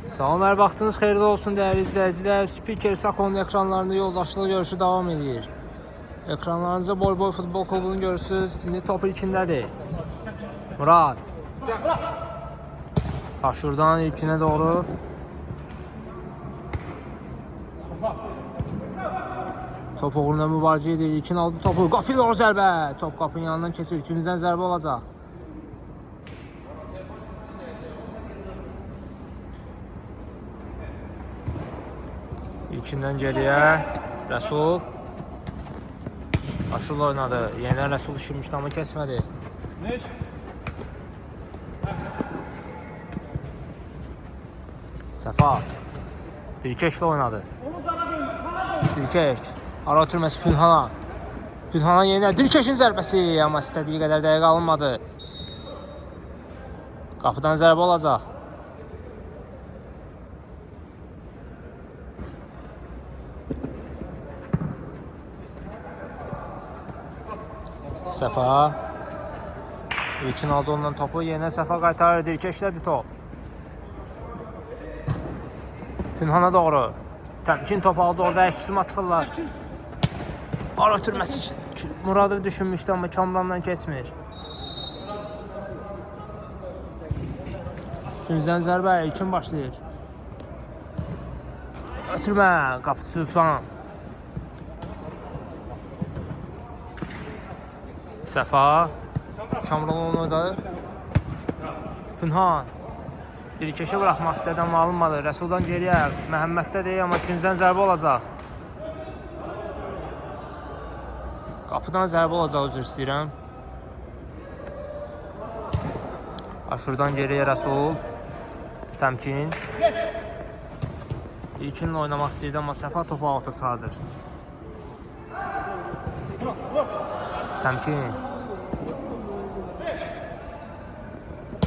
Salam, hər vaxtınız xeyirli olsun dəyərli izləyicilər. Spiker Sakonun ekranlarında yoldaşlıq görüşü davam edir. Ekranlarınızda Boy Futbol Klubunu görürsünüz. İndi top ilkindədir. Murad. Şuradan ilkinə doğru. Top uğruna mübarizə edir. İlkin aldı topu. Qapı doğru zərbə. Top qapının yanından keçir. İkinciden zərbə olacaq. İlkindən geriyə Rəsul. Aşıl oynadı. Yenə Rəsul düşürmüşdü amma keçmədi. Səfa. Dirkeşlə oynadı. Dirkeş. Ara ötürməsi Pünhana. Pünhana yenə Dirkeşin zərbəsi. Amma istədiyi qədər dəqiqə alınmadı. Qapıdan zərbə olacaq. Səfa. İlkin aldı ondan topu. Yenə Səfa qaytarır. Dirkeşlədir top. Pünhana doğru. Təmkin top aldı. Orada əksüma çıxırlar. Ara ötürməsi Muradı düşünmüşdü amma Kamrandan keçmir. İkinciden zərbə. İlkin başlayır. Ötürmə. Qapısı falan. Səfa. Kamran oynadı. Pünhan. Dirkeşə bıraxmaq istədi amma alınmadı. Rəsuldan geriyə. Məhəmməddə deyil amma ikinciden zərbə olacaq. Qapıdan zərbə olacaq, üzr istəyirəm. Şuradan geriyə Rəsul. Təmkin. İlkinlə oynamaq istəyirdi amma Səfa topu alta sağdır. Təmkin.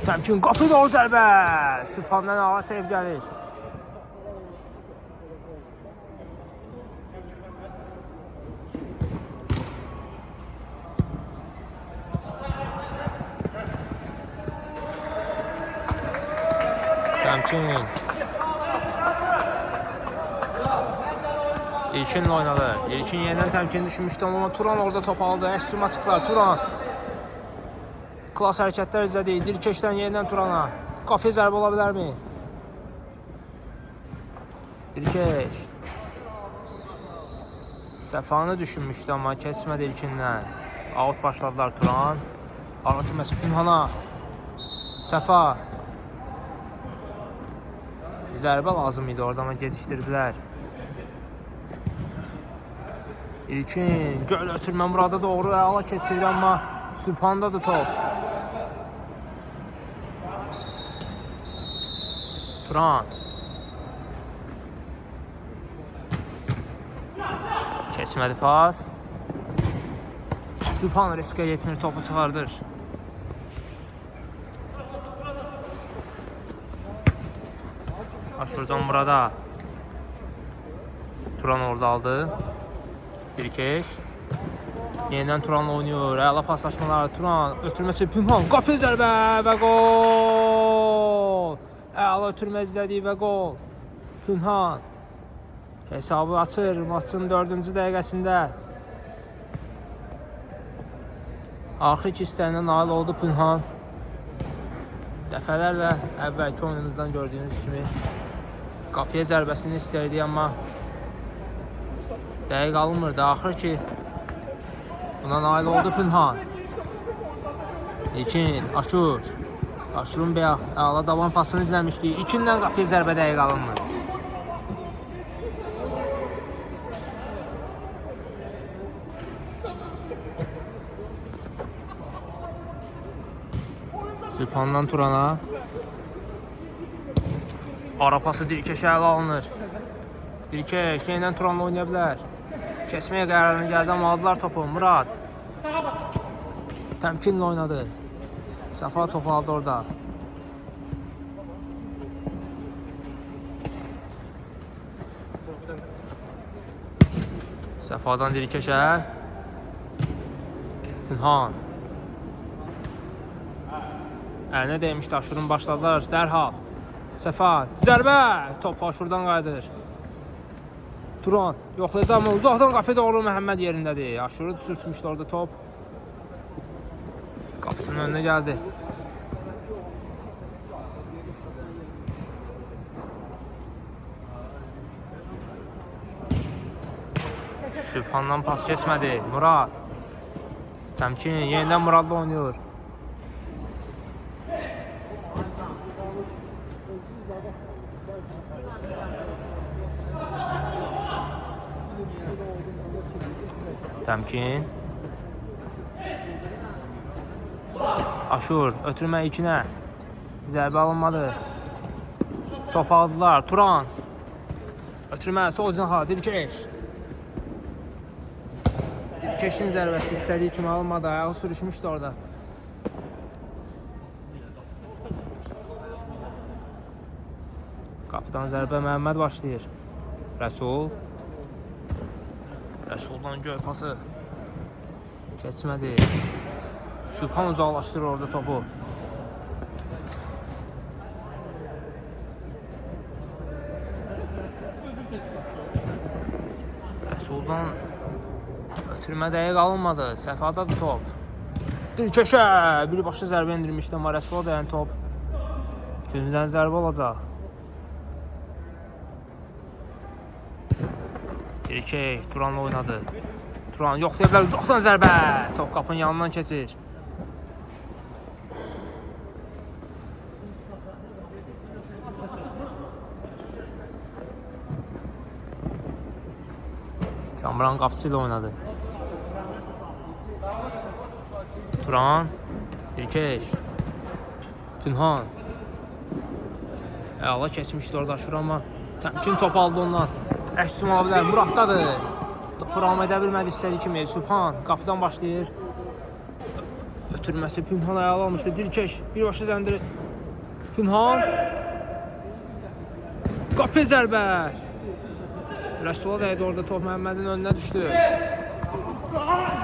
Təmkin qapı doğru zərbə. Sübhandan ağa sev gəlir. Təmkin. İlkinlə oynadı. İlkin yenidən təmkin düşmüşdü amma Turan orada top aldı. Əksüma çıxdılar. Turan. Klas hərəkətlər izlədi. Dirkeşdən yenidən Turana. Qapıya zərbə ola bilərmi? Dirkeş. Səfanı düşünmüşdü amma keçmədi ilkindən. Out başladılar Turan. Aratılması Pünhana. Səfa. Zərbə lazım idi orada amma gecikdirdilər. İlkin göl ötürmə Murada doğru əla keçirdi amma Sübhandadır top. Turan. Keçmədi pas. Sübhan riskə getmir, topu çıxardır. Şuradan Murada. Turan orada aldı. Dirkeş. Yenidən Turanla oynuyor. Əla paslaşmalar. Turan ötürməsi Pünhan. Qapı zərbə və gol. Əla ötürmə izlədi və gol. Pünhan hesabı açır maçın 4-cü dəqiqəsində. Axır ki istəyinə nail oldu Pünhan. Dəfələrlə əvvəlki oyunumuzdan gördüyünüz kimi qapıya zərbəsini istəyirdi amma dəqiq alınmırdı. Axır ki buna nail oldu Pünhan. İlkin, Aşur. Aşurun bəyək əla davan pasını izləmişdik. İkindən qapıya zərbə dəqiq alınmır. Sübhandan Turana. Ara pası Dirkeşə əla alınır. Dirkeş yenidən Turanla oynaya bilər. Keçməyə qərarına gəldi amma aldılar topu. Murad. Təmkinlə oynadı. Səfa topu aldı orada. Səfadan Dirkeşə. Pünhan. Əlinə deymişdi, Aşurun başladılar dərhal. Səfa, zərbə, top şuradan qayıdır. Turan, yoxlayacaq mı? Uzaqdan qapıya doğru Məhəmməd yerindədir. Aşırı sürtmüşdü orada top. Qapısının önünə gəldi. Sübhandan pas keçmədi. Murad. Təmkin, yenidən Muradla oynayır. Təmkin. Aşur, ötürmə ikinə. Zərbə alınmadı. Top aldılar. Turan. Ötürmə, sol zinaha, Dilkeş. Dilkeşin zərbəsi istədiyi kimi alınmadı. Ayağı sürüşmüşdü orada. Qapıdan zərbə Məhəmməd başlayır. Rəsul. Rəsuldan göy pası. Keçmədi. Sübhan uzaqlaşdırır orada topu. Rəsuldan ötürmə dəqiq alınmadı. Səfadadır top. Dilkeşə birbaşa zərbə endirmişdi, amma Rəsula dayan top. Gündən zərbə olacaq. Dilkeş Turanla oynadı. Turan yoxlayırlar, uzaqdan zərbə. Top qapının yanından keçir. Kamran qapısı ilə oynadı. Turan, Dilkeş, Pünhan. Əla keçmişdi orada Aşur, amma təmkin top aldı ondan. Əşsim ola bilər, Muraddadır. Topu ram edə bilmədi istədiyi kimi. Sübhan qapıdan başlayır. Ötürməsi Pünhan ayağı almışdı. Dilkeş birbaşa zəndiri. Pünhan. Qapı zərbə. Rəsula dəydi orada, top Məhəmmədin önünə düşdü.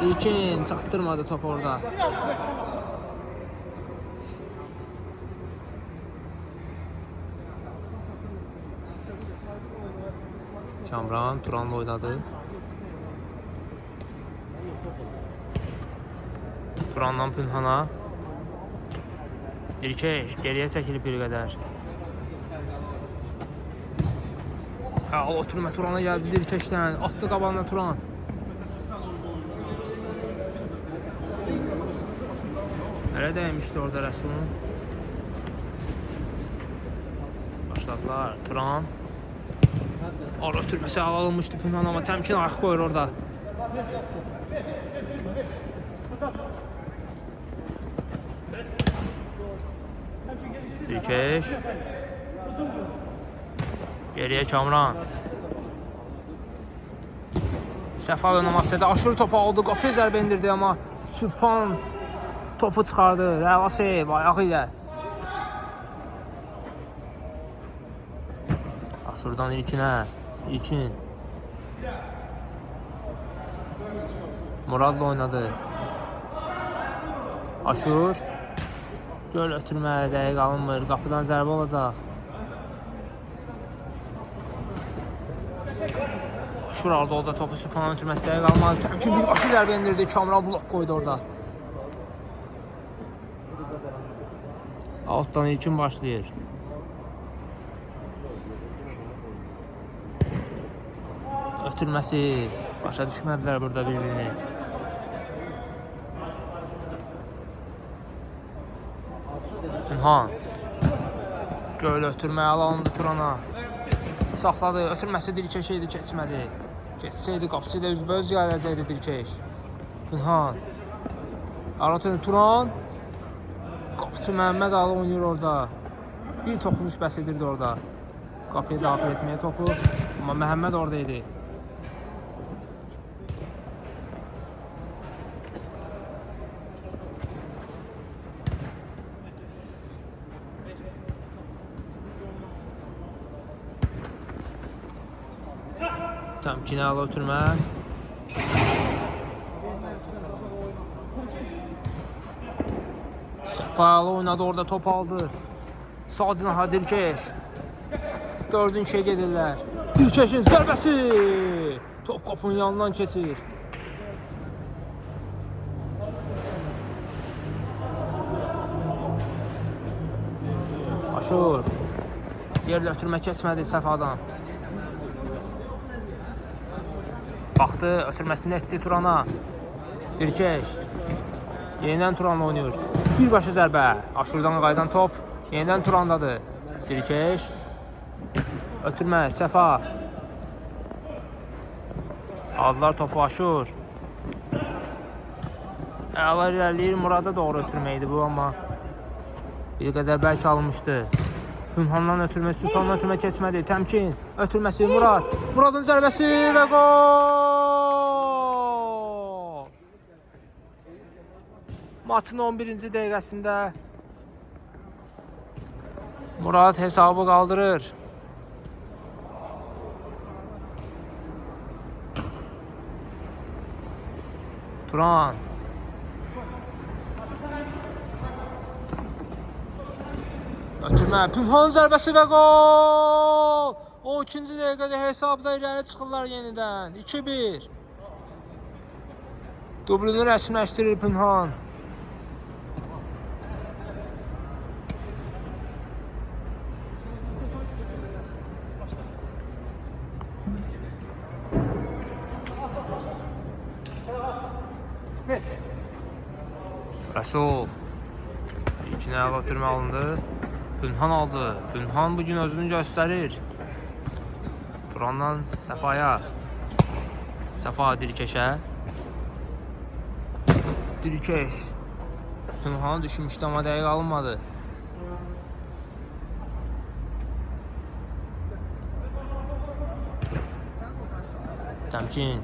İlkin çatdırmadı top orada. Kamran Turanla oynadı. Turandan Pünhana. Dilkeş geriyə çəkilib bir qədər. Oturma Turan'a geldi Dilkeş'ten. Attı qabağına Turan. Nereye değmişti orada Rəsulun? Başladılar. Turan. Orada ötürməsi alınmışdı Pünhan, amma təmkin ayaq qoyur orada. Dilkeş. Geriyə Kamran. Səfa oynaması da Aşur topu aldı, qapıya zərbə indirdi, amma Sübhan topu çıxardı. Əla seyv ayağı ilə. Aşurdan ilkinə. İlkin. Muradla oynadı. Aşur. Göl ötürməyə dəqiq alınmır. Qapıdan zərbə olacaq. Aşur aldı orada topu, Sübhanın ötürməsi dəqiq alınmadı. Təmkin birbaşa zərbə indirdi. Kamran blok qoydu orada. Altdan ilkin başlayır. Ötürməsi. Başa düşmədilər burada bir-birini. Pünhan. Göl ötürməyə alındı Turana. Saxladı. Ötürməsi Dilkeş idi, keçmədi. Keçsəydi qapısı da üzbəüz gələcəkdi Dilkeş. Pünhan. Aratın Turan. Qapıcı Məhəmməd Ali oynayır orada. Bir toxunuş bəs edirdi orada. Qapıya daxil etməyə topu. Amma Məhəmməd orada idi. Təmkinə ala ötürmə. Səfalı oynadı orada, top aldı. Sağ cinaha Dilkeş. 4'ün 2'yə gedirlər. Dirkeşin zərbəsi. Top qapının yanından keçir. Aşur. Yerlə ötürmə keçmədi Səfadan. Baxdı, ötürməsini etdi Turana. Dirkeş. Yenidən Turanla oynayır. Birbaşa zərbə. Aşurdan qaydan top. Yenidən Turandadır. Dirkeş. Ötürmə, Səfa. Aldılar topu Aşur. Əla irəliyir, Murada doğru ötürməkdir bu, amma bir qədər bəlkə alınmışdı. Pünhandan ötürmə, Sübhandan ötürmə keçmədi. Təmkin, ötürməsi Murad. Muradın zərbəsi və gol! Maçın 11-ci dəqiqəsində Murad hesabı qaldırır. Turan. Ötürmə, Pünhanın zərbəsi və gol! 12-ci dəqiqədə hesabda irəli çıxırlar yenidən. 2-1. Dublunu rəsmiləşdirir Pünhan. Rəsul. İkinə əla ötürmə alındı. Pünhan aldı. Pünhan bugün özünü göstərir. Turandan Səfaya. Səfa Dirkeşə. Dirkeş. Pünhan'a düşmüşdü, amma dəqiq alınmadı. Təmkin.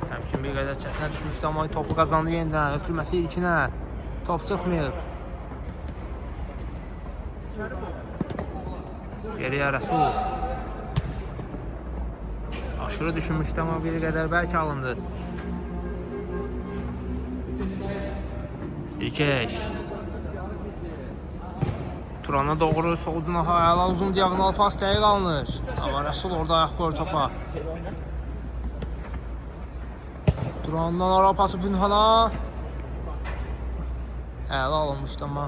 Təmkin bir qədər çətinə düşmüşdü, amma topu qazandı yenidən. Ötürməsi ilkinə. Top çıxmıyor. Geriyə Rəsul. Aşırı düşünmüşdü, amma bir qədər bəlkə alındı. Dirkeş. Turana doğru solcuna əla uzun diagonal pas dəqiq alınır. Amma Rəsul orada ayaq qoyur topa. Turandan ara pası Pünhan'a. Əla alınmışdı, amma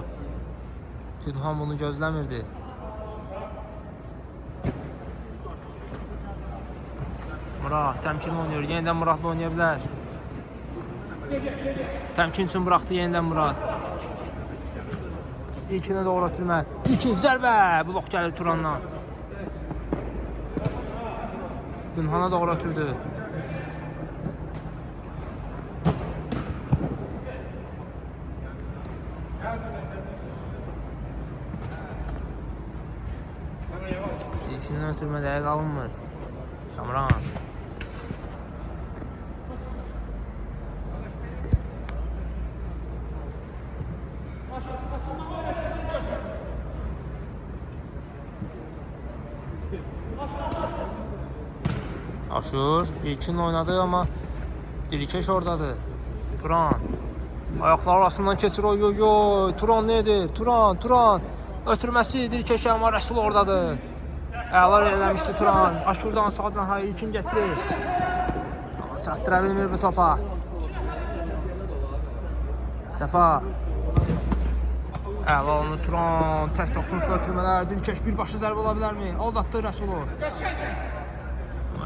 Pünhan bunu gözləmirdi. Murad təmkin oynayır. Yenidən Muradla oynaya bilər. Təmkin üçün buraxdı yenidən Murad. İlkinə doğru ötürmə. İlkin zərbə. Blok gəlir Turandan. Pünhan'a doğru ötürdü. İlkindən ötürmə dəqiq alınmır. Kamran. Aşur ilkin oynadı, amma Dirkeş oradadır. Turan. Ayaqlar arasından keçir. Oy oy oy. Turan nedir? Turan. Ötürməsi Dirkeşə, amma Rəsul oradadır. Əlar eləmişdi Turan. Aşurdan sağdan hayır ilkin getdi. Amma çatdıra bilmir bu topa. Səfa. Əla onu Turan. Tək toxunuşla ötürmələr. Dirkeş birbaşa zərbə ola bilərmi? Aldatdı Rəsulu.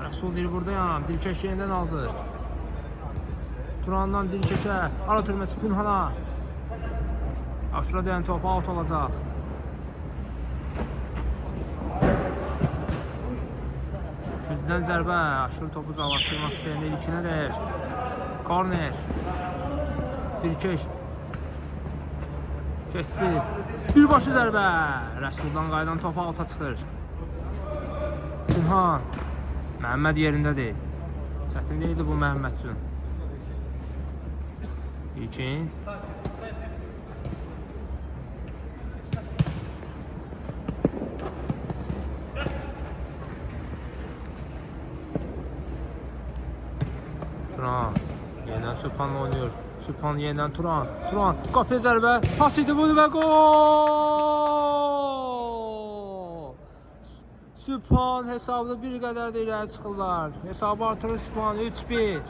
Rəsul deyir buradayam. Dirkeş yenidən aldı. Turandan Dirkeşə. Ara ötürməsi Pünhan'a. Aşura deyən topu out olacaq. Kücdən zərbə. Aşur topu uzaqlaşdırmaq istəyəndə ilkinə deyir. Korner. Dirkeş. Keçdi. Birbaşa zərbə. Rəsuldan qaydan topu alta çıxır. Pünhan. Məhəmməd yerindədir. Çətinlikdir bu Məhəmməd üçün. İlkin. Turan. Yeniden Sübhan'la oynuyor. Sübhan yeniden Turan. Turan qapıya zərbə. Pas idi bu və gol! Sübhan hesablı bir qədər də irəli çıxırlar. Hesabı artırır Sübhan 3-1.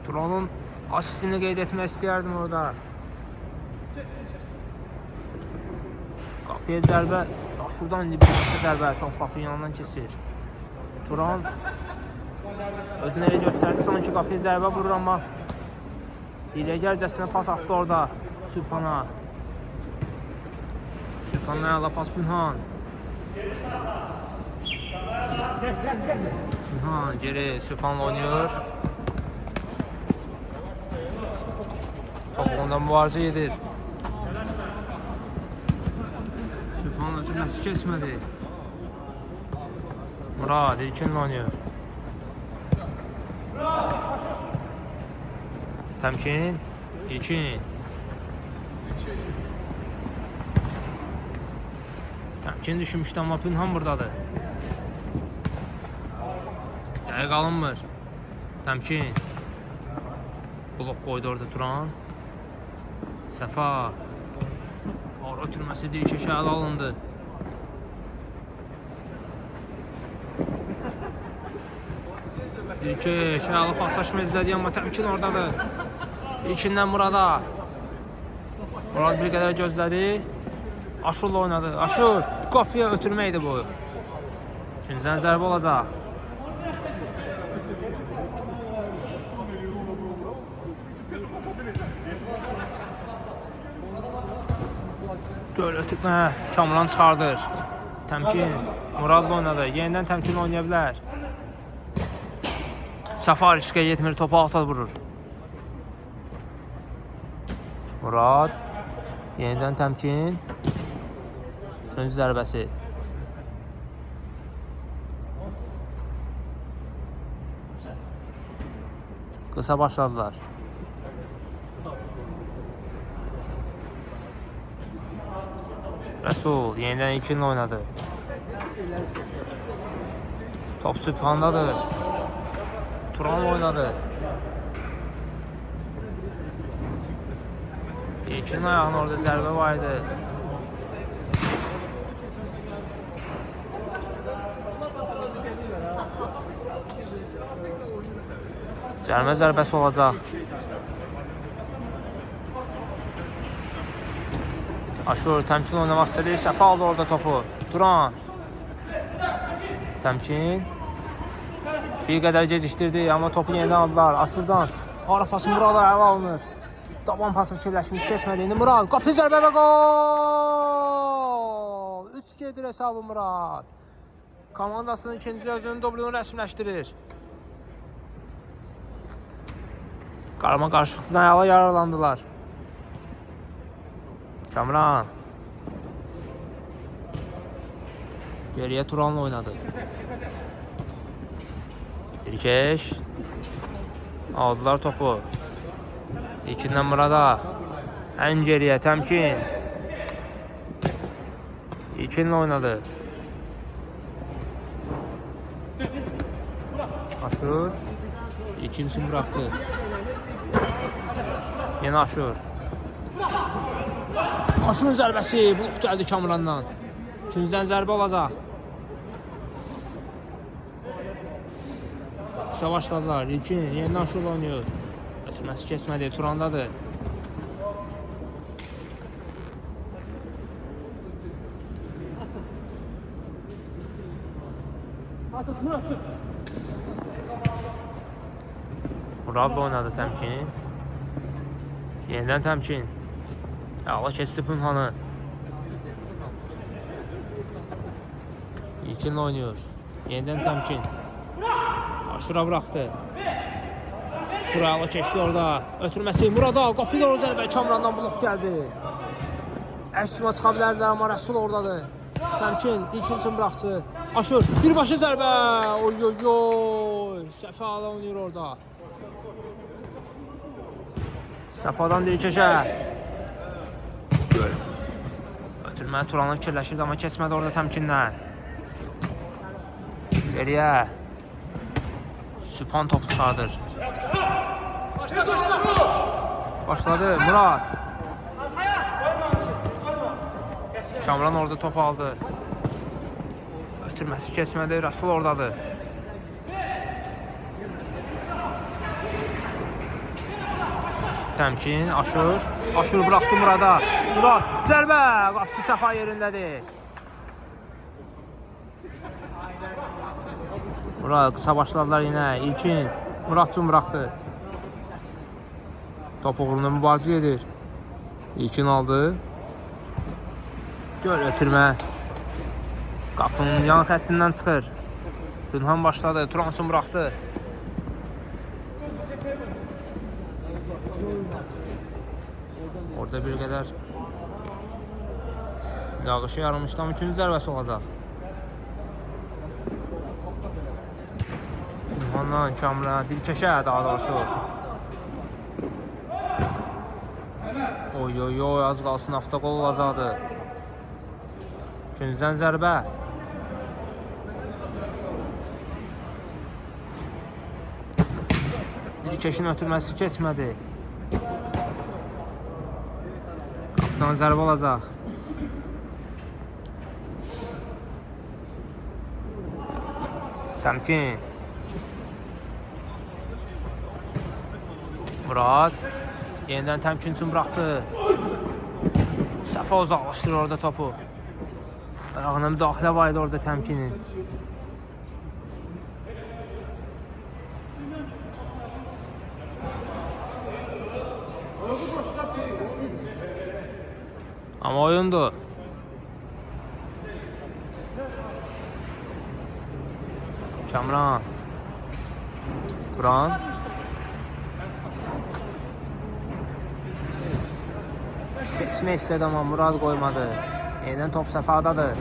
Turan'ın asistini qeyd etmək istəyərdim orada. Qapıya zərbə. Şuradan bir başa zərbə. Top qapının yanından keçir. Turan özünü elə göstərdi. Sanki qapıya zərbə vurur, amma hiləgərcəsinə pas atdı orada Sübhan'a. Sübhan'la əla pas Pünhan. Pünhan geri Sübhan'la oynuyor. Top ondan mübarizə edir. Sübhan'ın ötürməsi keçmədi. Murad İlkin'le oynuyor. Təmkin, İlkin. Təmkin düşmüşdü, amma Pünhan buradadır. Dəqiq alınmır. Təmkin. Blok qoydu orada Turan. Səfa. Ağır ötürməsi Dilkeşə ələ alındı. Dilkeş əla paslaşma izlədi, amma təmkin oradadır. İlkindən Murada. Murad bir qədər gözlədi. Aşurla oynadı. Aşur qapıya ötürməkdir bu. İkinciden zərbə olacaq. Göl ötürmə. Kamran çıxardır. Təmkin. Muradla oynadı. Yenidən təmkin oynaya bilər. Səfa riskə yetmir. Topu alta vurur. Murad. Yenidən təmkin. Üçüncü zərbəsi. Qısa başladılar. Rəsul yenidən ikinlə oynadı. Top Sübhan'dadır. Turan oynadı. İlkin ayağının orada zərbə var idi. Cərmə zərbəsi olacaq. Aşur təmkin oynamaq istədi. Səfa aldı orada topu. Turan. Təmkin. Bir qədər gecikdirdi, amma topu yenidən aldılar. Aşurdan. Ara pası Murad'a ələ alınır. Daban pası fikirləşmiş, keçmədi. İndi Murad. Qapı zərbə və gol! 3 gedir hesabı Murad. Komandasının ikinci özünün dublunu rəsmiləşdirir. Qarama qarşılıqdan əla yararlandılar. Kamran. Geriye Turan'la oynadı. Dilkeş. Aldılar topu. İkinden Murad'a. En geriye Təmkin. İkinle oynadı. Aşur. İkincisini bıraktı. Yine Aşur. Aşur'un zərbəsi. Blok geldi Kamran'dan. Üçüncüdən zərbə olacaq. Kısa başladılar. İlkin yenidən Aşur'la oynuyor. Ötürməsi kesmədi. Turan'dadır. Murad'la oynadı Təmkin. Yenidən Təmkin. Əla keçdi Pünhan'ı. İlkinlə oynuyor. Yenidən Təmkin. Aşura bıraktı. Şura əla keçdi orada. Ötürməsi Murad'a. Qapıda o zərbə. Kamran'dan blok geldi. Əksima çıxa bilərlər, amma Rəsul oradadır. Təmkin ilkincini bıraktı. Aşur birbaşa zərbə. Oy oy oy. Səfa ala oynuyor orada. Səfadan Dilkeşə. Ötürməli Turan'ı fikirləşirdi, amma keçmədi orada Təmkindən. Geriyə. Sübhan topu çıxardır. Başladı Murad. Kamran orada top aldı. Ötürməsi keçmədi. Rasul oradadır. Təmkin, Aşur. Aşur bıraxdı Murada. Murad, zərbə. Qapçı Səfa yerindədir. Murad qısa başladılar yine. İlkin Murad üçün bıraxdı. Top uğrunda mübarizə edir. İlkin aldı. Göl ötürmə. Qapının yan xəttindən çıxır. Günhan başladı. Turan üçün bıraxdı. Orada bir qədər yağışı yarılmışdan 3-cü zərbəsi olacaq. Ondan Kamran Dilkeşə daha doğrusu. Oy oy oy, az qalsın avtoqol olacaqdı. 3-cüdən zərbə. Dilkeşin ötürməsi keçmədi. Qapıdan zərbə olacaq. Təmkin. Murad yeniden təmkin üçün bıraxdı. Səfa uzaqlaşdırır orada topu. Ayağına müdaxilə var idi orada təmkinin. Ama oyundu. Kamran. Turan. Keçmək istədi ama Murad qoymadı. Yeniden top Səfadadır.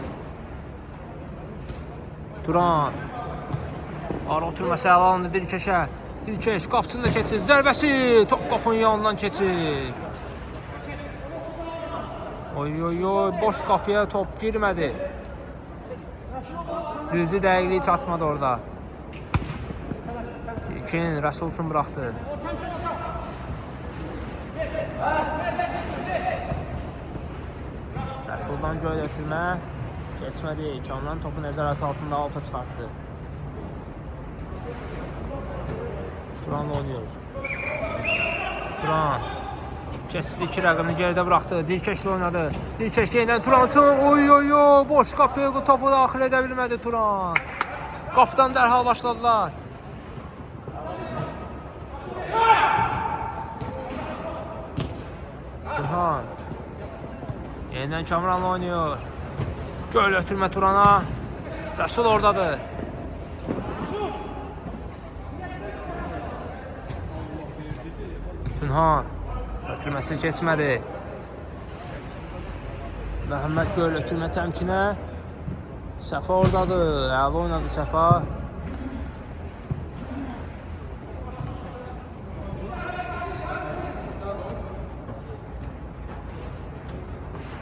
Turan. Ara oturması ələ alındı Dilkeşə. Dilkeş qapısını da keçir. Zərbəsi. Top qapının yanından keçir. Oy oy oy, boş kapıya top girmədi. Cüzi dəqiqliyi çatmadı orada. İlkin Rəsul üçün bıraxdı. Rəsuldan göl ötürmə keçmədi. Kamran topu nəzarət altında alta çıxartdı. Turanla oynuyor. Turan keçdi, 2 rəqəmini geridə bıraxdı. Dilkeşlə oynadı. Dilkeş yeniden Turan üçün. Oy oy oy, boş qapıya topu daxil edə bilmədi Turan. Qapıdan dərhal başladılar. Turan yeniden Kamranla oynuyor. Göl ötürmə Turana. Rəsul oradadır. Günhan ötürməsi keçmədi. Məhəmməd Göl ötürmə təmkinə. Səfa oradadır. Əla oynadı Səfa.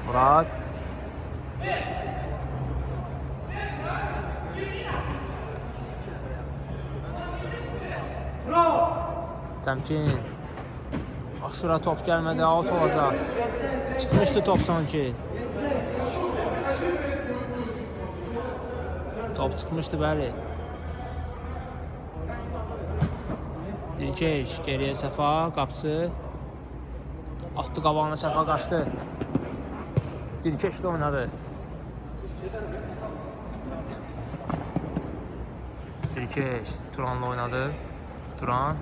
Murad. Təmkin. Aşura top gəlmədi, out olacaq. Çıxmışdı top sanki. Top çıxmışdı, bəli. Dilkeş, geriyə Səfa, qapçı. Atdı qabağına, Səfa qaçdı. Dilkeş də oynadı. Dilkeş, Turanla oynadı. Turan.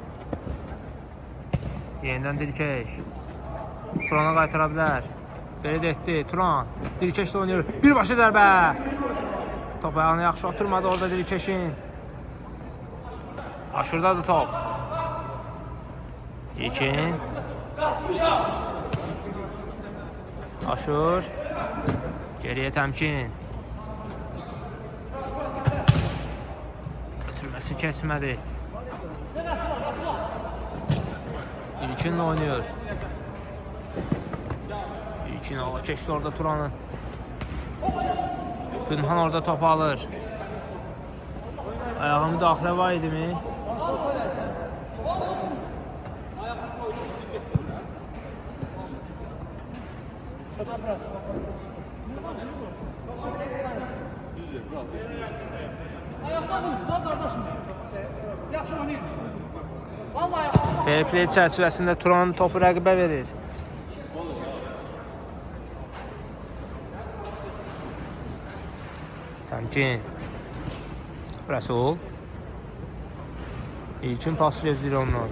Yeniden Dilkeş. Turan'a qaytara bilər. Belə də etdi. Turan. Dilkeş də oynuyor. Birbaşa zərbə. Top ayağına yaxşı oturmadı orada Dilkeşin. Aşırdadır top. İlkin. Aşır. Geriyə təmkin. Ötürməsi keçmədi. İlkinle oynuyor. İlkin ala keçdi orada Turan'ı. Günhan orada topu alır. Ayağı müdaxilə var idi mi? Fair play çərçivəsində Turan topu rəqibə verir. Təmkin. Rəsul. İlkin pası gözləyir ondan.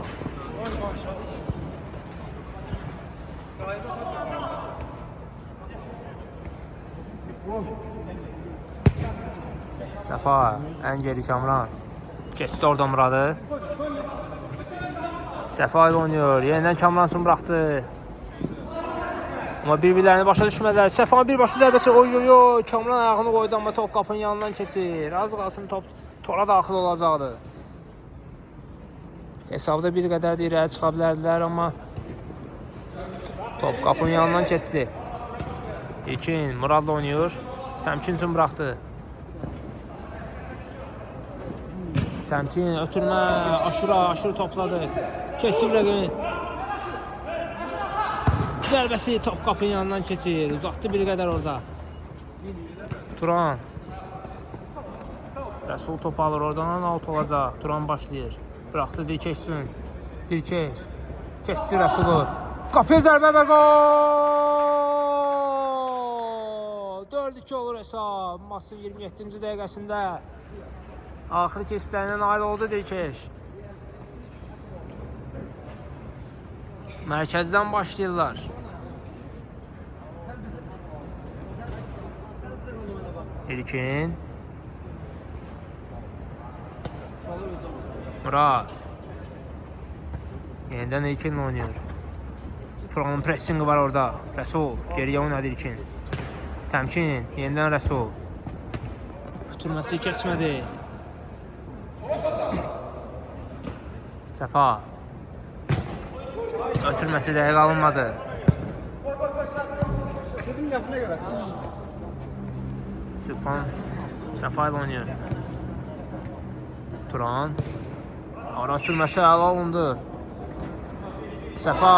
Səfa, ən geri Kamran. Keçdi orada Muradı. Səfa ilə oynuyor. Yenidən Kamran üçün buraxdı. Amma bir-birlərini başa düşmədilər. Səfa birbaşa zərbəsi. Oy. Kamran ayağını qoydu amma top qapının yanından keçir. Az qalsın top tora daxil olacaqdı. Hesabda bir qədər də irəli çıxa bilərdilər amma top qapının yanından keçdi. İlkin Muradla oynuyor. Təmkin üçün buraxdı. Təmkin, ötürmə, aşırı topladı. Keçib rəqibin. Zərbəsi top qapının yanından keçir. Uzaqdı bir qədər orada. Turan. Rəsul top alır oradan out olacaq. Turan başlayır. Bıraxdı Dirkeş üçün. Dirkeş. Keçdi Rəsulu. Qapıya zərbə və gol! 4-2 olur hesab. Maçın 27-ci dəqiqəsində. Axırı keçidlərindən nail oldu Dirkeş. Mərkəzdən başlayırlar. İlkin. Murad. Yenidən İlkin oynuyor. Turanın pressingi var orada. Rəsul. Geriyə oynadı İlkin. Təmkin. Yenidən Rəsul. Ötürməsi keçmədi. Səfa. Ötürməsi dəqiq alınmadı. Sübhan Səfa ilə oynuyor. Turan. Ara ötürməsi əla alındı. Səfa.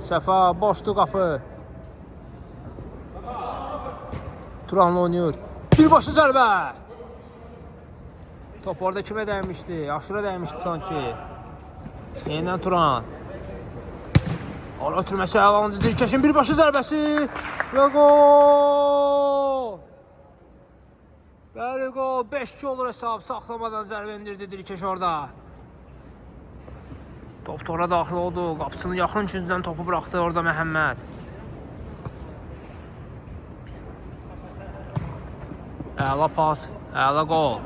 Səfa boşdu qapı. Turanla oynuyor. Birbaşa zərbə. Top orada kimə dəymişdi? Aşura dəymişdi sanki. Yenidən Turan. Ara ötürməsi əla alındı. Dirkeşin birbaşa zərbəsi. Və gol. Bəli gol. 5-2 olur hesab. Saxlamadan zərbə indirdi Dirkeş orada. Top tora daxil oldu. Qapısının yaxın küncdən topu bıraxdı orada Məhəmməd. Əla pas. Əla gol.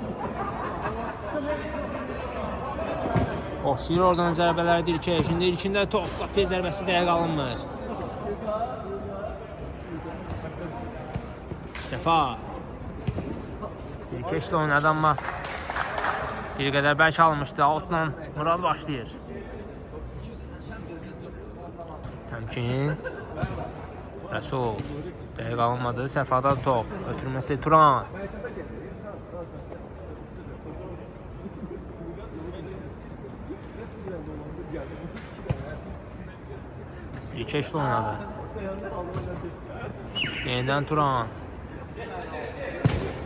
Oxşayır oradan zərbələri Dirkeş. Şimdi ilkində top qapıya zərbəsi dəqiq alınmır. Səfa. Dirkeşlə oynadı amma bir qədər bəlkə alınmışdı. Outla Murad başlayır. Təmkin. Rəsul. Dəqiq alınmadı. Səfada top. Ötürməsi Turan. Dirkeşlə oynadı. Yenidən Turan.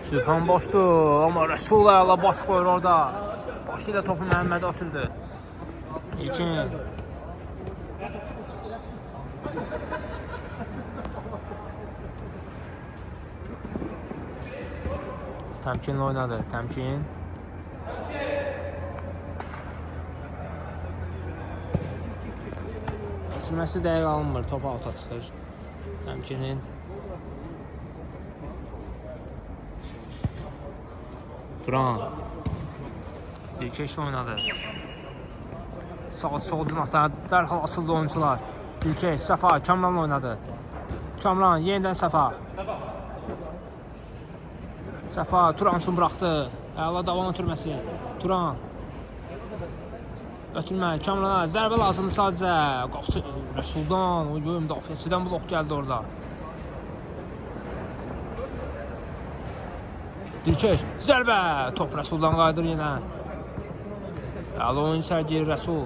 Sübhan boşdu. Amma Rəsul ayaqla baş qoyur orada. Başı ilə topu Məhəmmədə oturdu. İlkin. Təmkinlə oynadı. Təmkin. Ötürməsi dəqiq alınmır. Top alta çıxır. Təmkinin. Turan. Dirkeşlə oynadı. Sol cinahdan dərhal asıldı oyuncular. Dirkeş, Səfa, Kamranla oynadı. Kamran, yenidən Səfa. Səfa, Turan üçün buraxdı. Əla davam ötürməsi. Turan. Ötürmə, Kamrana zərbə lazımdır sadəcə. Qapıcı Rəsuldan, o görüm müdafiəçidən blok gəldi orada. Dirkeş, zərbə. Top Rəsuldan qayıdır yenə. Əla oyun sərgiləyir Rəsul.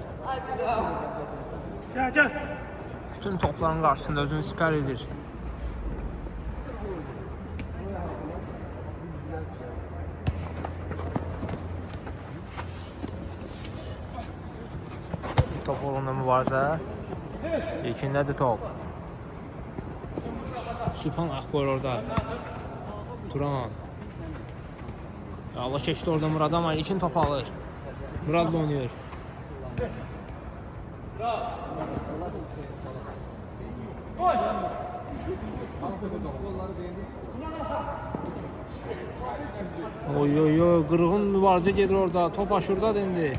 Bütün topların qarşısında özünü sipər edir. Top uğrunda mübarizə. İlkindədir top. Sübhan Akboy orada. Turan. Allah keçdi orada Murad ama ilkin top alır. Murad'la oynuyor. Oy oy oy, qırğın mübarizə gedir orada. Top aşırdadır indi.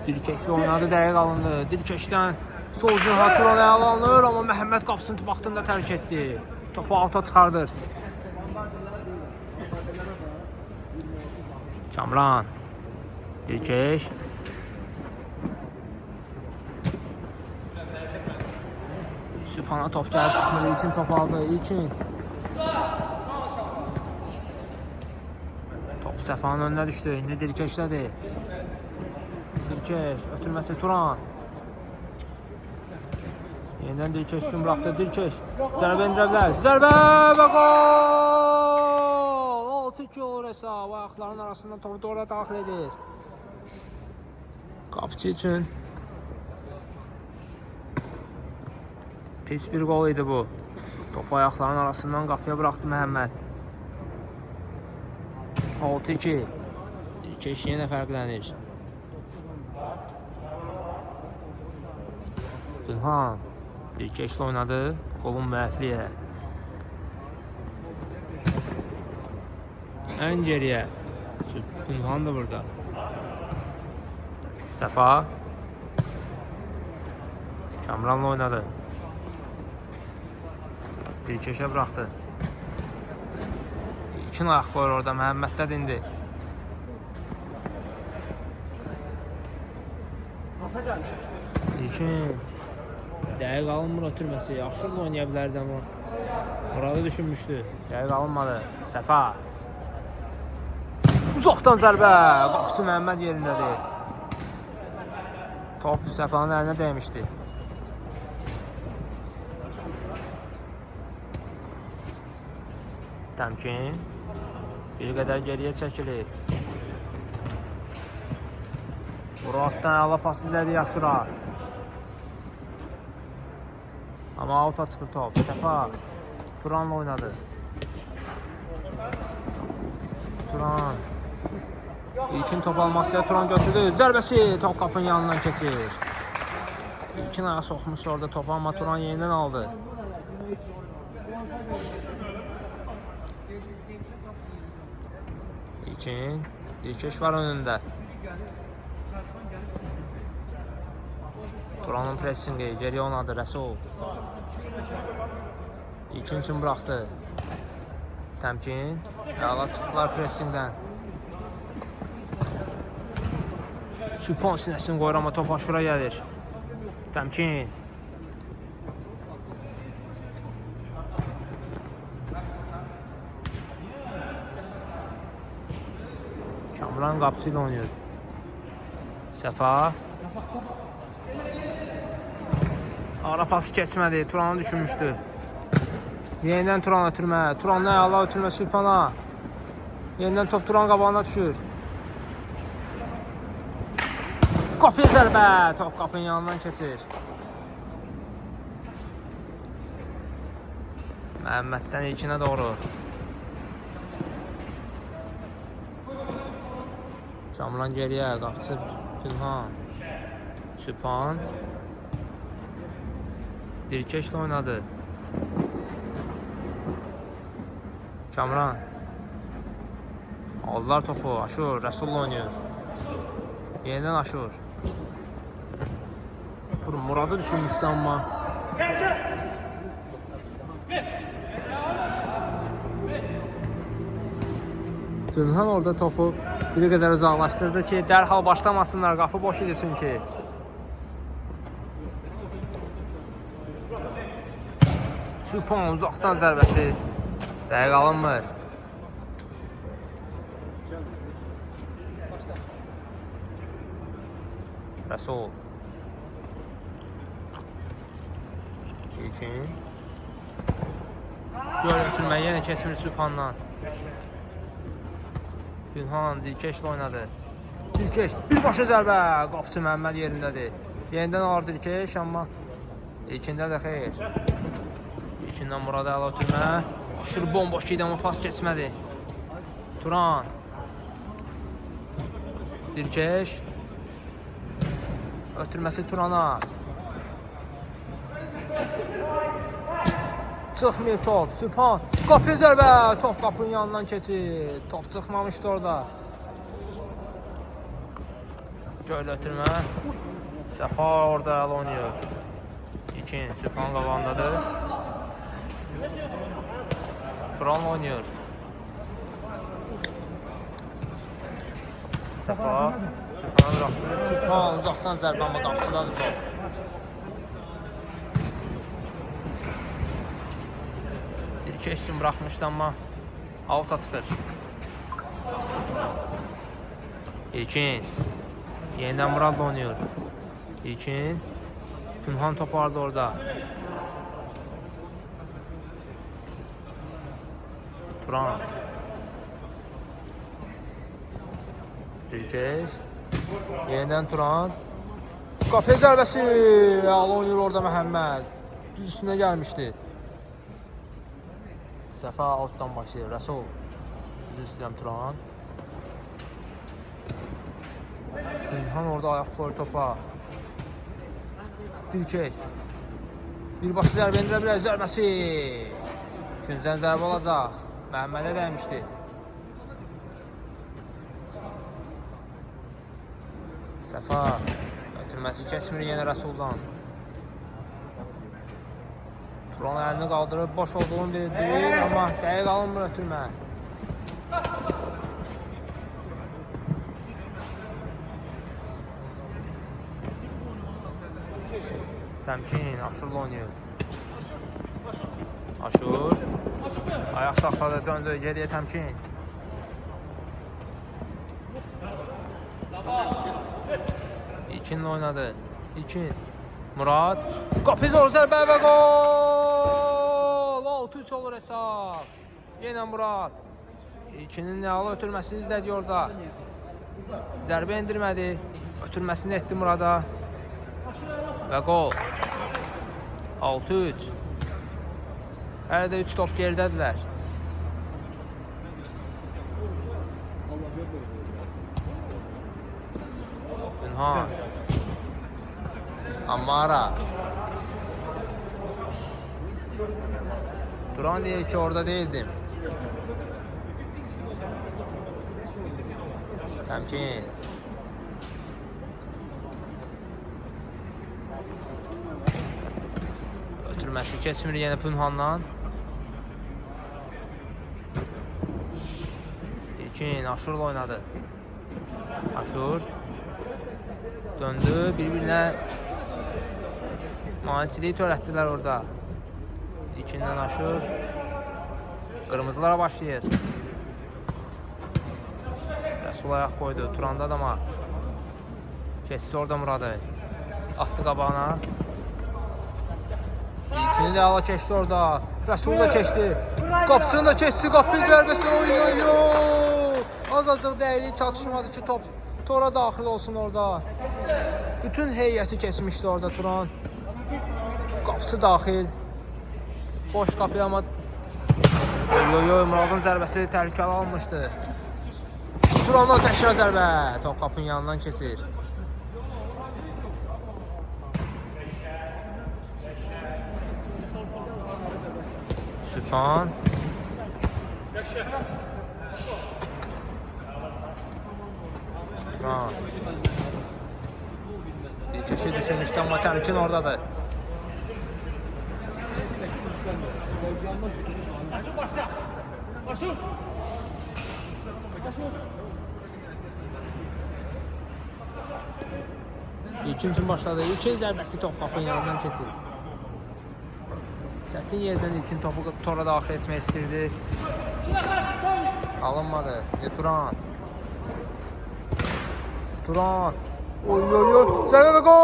Dilkeşli oynadı, dəqiq alındı. Dilkeşdən sol cəbhə Turan əla alınır, amma Məhəmməd qapısını vaxtında tərk etdi. Topu alta çıxardır. Kamran. Dilkeş. Sübhana top gəlib çıxmır, İlkin top aldı. İlkin. Top Səfanın önünə düşdü, indi Dilkeşdədir. Dilkeş, ötürməsi Turan. Yeniden Dilkeş üçün bıraxdı, Dilkeş. Zərbə indirə bilər, zərbə və gol! 6-2 olur hesab, ayaqların arasından topu doğru daxil edir. Qapıcı üçün pis bir gol idi bu. Topu ayaqların arasından qapıya bıraxdı Məhəmməd. 6-2. Dilkeş yenə fərqlənir. Pünhan Dilkeşlə oynadı, qolun müəfliyə. Ən geriyə Pünhan da burada. Səfa Kamranla oynadı. Dilkeşə bıraxdı. İlkin ayaq qoyur orada, Məhəmməddə dindi. İlkin dəqiq alınmır ötürməsi. Yaxşı da oynaya bilərdi amma Muradı düşünmüşdü. Dəqiq alınmadı. Səfa. Uzaqdan zərbə. Qapıcı Məhəmməd yerindədir. Top Səfanın əlinə dəymişdi. Təmkin. Bir qədər geriyə çəkilir. Muraddan əla pas izlədi Yaşura. Amma auta çıxır top. Səfa Turanla oynadı. Turan. İlkin top alması Turan götürdü. Zərbəsi top qapının yanından keçir. İlkin ayağı soxmuşdu orada topu, amma Turan yenidən aldı. İlkin. Dilkeş var önündə. Turanın pressingi geriyə oynadı Rəsul. İlkin üçün bıraxdı. Təmkin. Əla çıxdılar pressingdən. Sübhan sinəsini qoyur, amma top aşura gəlir. Təmkin. Kamran qapısı ilə oynayır. Səfa. Ara pası keçmədi, Turanı düşünmüşdü. Yenidən Turan ötürmə. Turandan əla ötürmə Sübhana. Yenidən top Turan qabağına düşür. Qapıya zərbə. Top qapının yanından keçir. Məhəmməddən ilkinə doğru. Kamran geriyə, qapıcı Pünhan. Sübhan. Dilkeşlə oynadı. Kamran. Aldılar topu. Aşur. Rəsulla oynuyor. Yenidən Aşur. Muradı düşünmüşdü amma. Pünhan orada topu bir qədər uzaqlaşdırdı ki, dərhal başlamasınlar. Qapı boş idi çünki. Sübhan uzaqdan zərbəsi. Dəqiq alınmır. Rəsul. İlkin. Gol ötürməyə yenə keçmir Sübhandan. Günhan Dilkeşlə oynadı. Dilkeş birbaşa zərbə. Qapıcı Məhəmməd yerindədir. Yenidən alır Dilkeş, amma ilkində də xeyr. İlkindən Murada əla ötürmə. Aşırı bomboş idi, amma pas keçmədi. Turan. Dilkeş. Ötürməsi Turana. Çıxmayıb top. Sübhan. Qapıya zərbə. Top qapının yanından keçir. Top çıxmamışdı orada. Göl ötürmə. Səfa orada əl oynayır. İkin. Sübhan qavandadır. Turan oynayır. Səfa. Sübhan'a bıraxdı. Sübhan uzaqdan zərbə, amma qapıcıdadır zor. Dilkeş üçün bıraxmışdı, amma avuta çıxır. İlkin. Yenidən Muradla oynayır. İlkin. Günhan topardı orada. Turan. Dilkeş. Yenidən Turan. Qapıya zərbəsi. Əla oynayır orada Məhəmməd. Düz üstünə gəlmişdi. Səfa altdan başlayır. Rəsul. Düz istəyirəm Turan. Günhan orada ayaq qoyur topa. Dilkeş. Birbaşa zərbə endirə bilər. Zərbəsi. Küncdən zərbə olacaq. Məhəmmədə dəymişdi. Səfa. Ötürməsi keçmir yenə Rəsuldan. Turan əlini qaldırıb boş olduğunu bildirir, amma dəqiq alınmır ötürmə. Təmkin, Aşurla oynayır. Aşur. Ayaq saxladı, döndü, geriyə Təmkin. İlkinlə oynadı. İlkin. Murad. Qapıya zor zərbə və gol! 6-3 olur hesab. Yenə Murad. İlkinin nəhalı ötürməsini izlədi orada. Zərbə endirmədi. Ötürməsini etdi Murada. Və gol. 6-3. Hələ də 3 top geridədirlər. Günhan. Ammara. Turan deyir ki, orada değildim. Təmkin. Ötürməsi keçmir yenə Pünhandan. İlkin Aşurla oynadı. Aşur. Döndü, bir-birinə maneçiliyi törətdilər orada. İlkindən Aşur. Qırmızılara başlayır. Rəsul ayaq qoydu, Turanda da ama. Keçdi orada Muradı. Atdı qabağına. İlkini də ala keçdi orada. Rəsul da keçdi. Qapısını da keçdi, qapı zərbəsi oynuyor. Az-azıq dəyilik çatışmadı ki, top tora daxil olsun orada. Bütün heyəti keçmişdi orada Turan. Qapısı daxil. Boş qapıya ama Muradın zərbəsi təhlükəli almışdı. Turandan təkrar zərbə. Top qapının yanından keçir. Sübhan. Turan. Dilkeşi düşünmüştü ama təmkin oradadır. İlkin üçün başladı. İlkin zərbəsi top qapının yanından keçir. Çətin yerdən ilkin topu tora daxil etmək istirdi. Alınmadı. Turan. Turan. Oy oy oy. Zərbə və gol!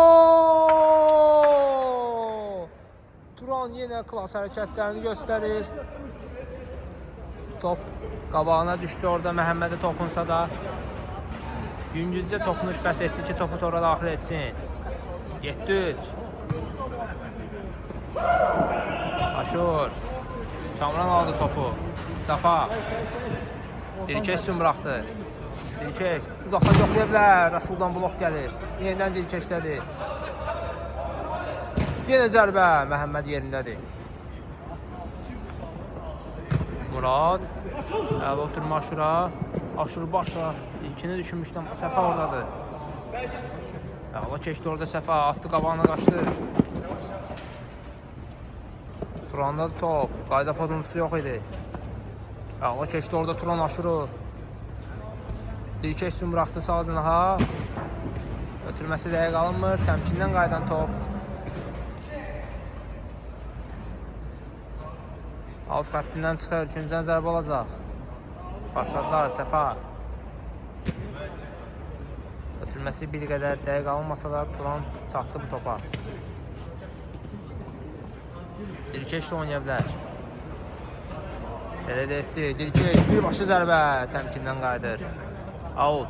Turan yenə klas hərəkətlərini göstərir. Top qabağına düşdü orada. Məhəmmədə toxunsa da Yüngülcə toxunuş bəs etdi ki, topu tora daxil etsin. 7-3. Aşur. Kamran aldı topu. Safa. Dilkeş üçün buraxdı. Dilkeş uzaqdan yoxlaya bilər. Rasuldan blok gəlir. Yenidən Dilkeşdədir. Yenə zərbə. Məhəmməd yerindədir. Murad. Əli oturma Aşura. Aşur başla. İlkini düşünmüşdüm. Səfa oradadır. Əla keçdi orada Səfa. Atdı qabağına qaçdı. Turanda top. Qayda pozuntusu yox idi. Əla keçdi orada Turan Aşuru. Dilkeş üçün buraxdı sağ cinaha. Ötürməsi dəqiq alınmır. Təmkindən qaydan top. Alt xəttindən çıxır. Üçüncüdən zərbə olacaq. Başladılar Səfa. Ötürməsi bir qədər dəqiq alınmasa da Turan çatdı bu topa. Dilkeş də oynaya bilər. Belə də etdi. Dilkeş birbaşlı zərbə. Təmkindən qayıdır. Out.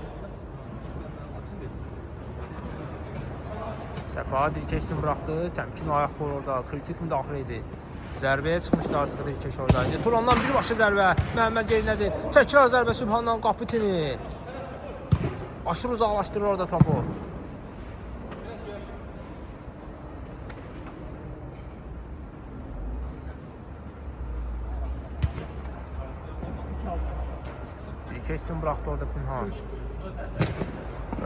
Səfa Dilkeş üçün buraxdı. Təmkin ayaq qoyur orada. Kritik müdaxilə idi. Zərbəyə çıxmışdı artıq Dilkeş oradaydı. Turandan birbaşlı zərbə. Məhəmməd yerindədir. Təkrar zərbə Sübhandan Qapitini. Aşırı uzaqlaşdırır orada topu. Dilkeş üçün buraxdı orada Pünhan.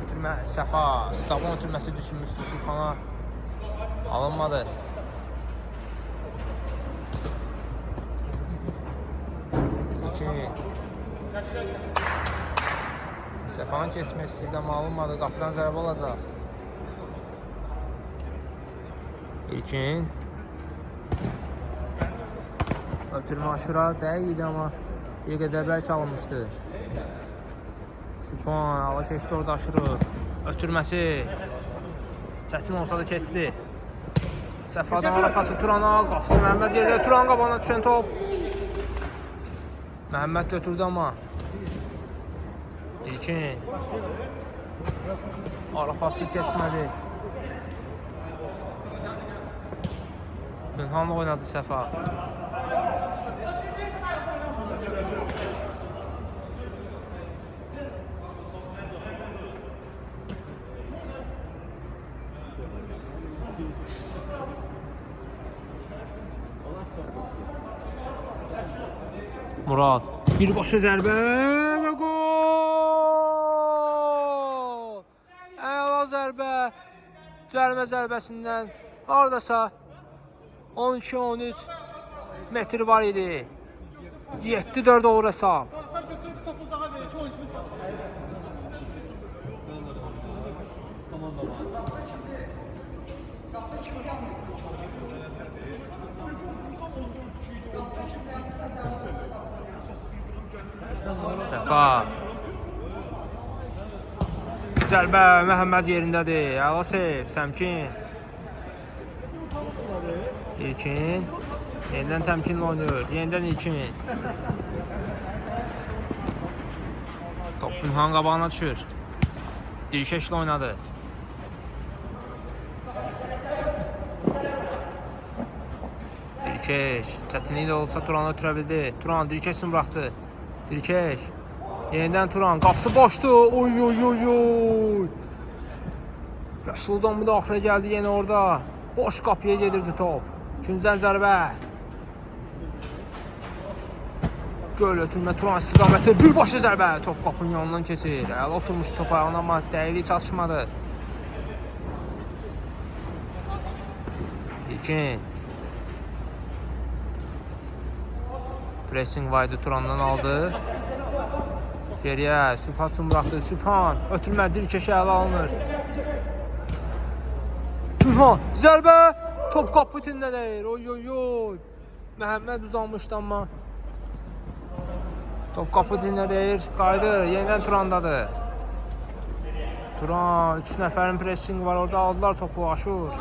Ötürmə Səfa. Daban ötürməsi düşünmüşdü Sübhana. Alınmadı. Səfanın keçməsi istəyirdi, amma alınmadı. Qapıdan zərbə olacaq. İlkin. Ötürmə Aşura dəqiq idi, amma bir qədər bəlkə alınmışdı. Sübhan, ala keçdi orada Aşuru. Ötürməsi. Çətin olsa da keçdi. Səfadan ara pası Turana. Qapıcı Məhəmməd yerdə. Turan qabağına düşən top. Məhəmməd götürdü amma. İlkin. Ara pası keçmədi. Pünhanla oynadı Səfa. Murad. Birbaşa zərbə və gol! Əla zərbə. Cərimə zərbəsindən haradasa 12-13 metr var idi. 7-4 olur hesab. Səfa. Zərbə Məhəmməd yerindədir. Əla seyf, təmkin. İlkin. Yenidən təmkinlə oynayır. Yenidən İlkin. Top Pünhan qabağına düşür. Dilkeşlə oynadı. Dilkeş. Çətinlik də olsa Turanı ötürə bildi. Turan Dilkeşini buraxdı. Dilkeş. Yenidən Turan. Qapısı boşdur. Oy oy oy oy. Rəsuldan müdaxilə gəldi yenə orada. Boş qapıya gedirdi top. Üçüncüdən zərbə. Göl ötürmə Turan istiqaməti. Birbaşlı zərbə. Top qapının yanından keçir. Əli oturmuş top ayağına, amma dəqiqlik çatışmadı. İlkin. Pressing vaydı Turandan aldı. Geriyə Sübhan üçün buraxdı. Sübhan ötürmə Dilkeşə ələ alınır. Pünhan zərbə. Top Qapitində deyir. Oy oy oy. Məhəmməd uzanmışdı amma. Top Qapitində deyir. Qayıdır. Yenidən Turandadır. Turan 3 nəfərin pressingi var. Orada aldılar topu. Aşur.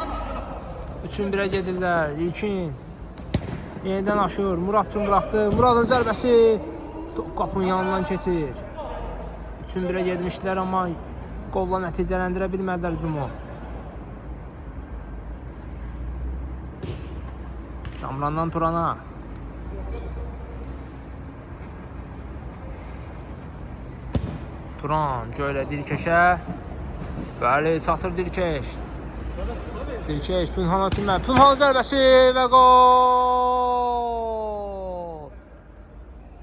3-ün 1-ə gedirlər. İlkin. Yenidən Aşur. Murad üçün buraxdı. Muradın zərbəsi. Top qapının yanından keçir. 3-ün 1-ə getmişdilər, amma qolla nəticələndirə bilmədilər hücumu. Kamrandan Turana. Turan göylə Dilkeşə. Bəli, çatır Dilkeş. Dilkeş, Pünhan ötürmə. Pünhan zərbəsi və gol!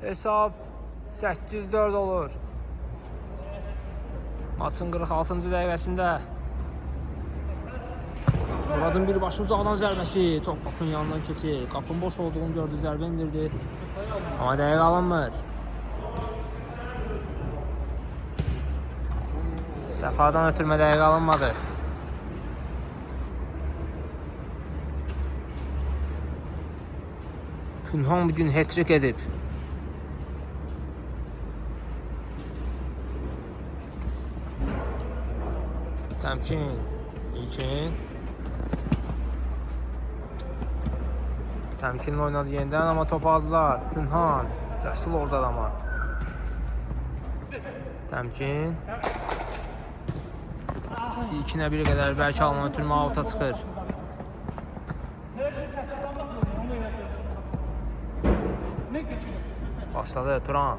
Hesab 8-4 olur. Maçın 46-cı dəqiqəsində. Muradın birbaşa uzaqdan zərbəsi. Top qapının yanından keçir. Qapının boş olduğunu gördü, zərbə indirdi. Amma dəqiq alınmır. Səfadan ötürmə dəqiq alınmadı. Pünhan bugün hat-trick edib. Təmkin. İlkin. Təmkinlə oynadı yenidən, amma topu aldılar. Pünhan. Rəsul orada ama. Təmkin. İlkinə bir qədər bəlkə alınan ötürmə avuta çıxır. Başladı Turan.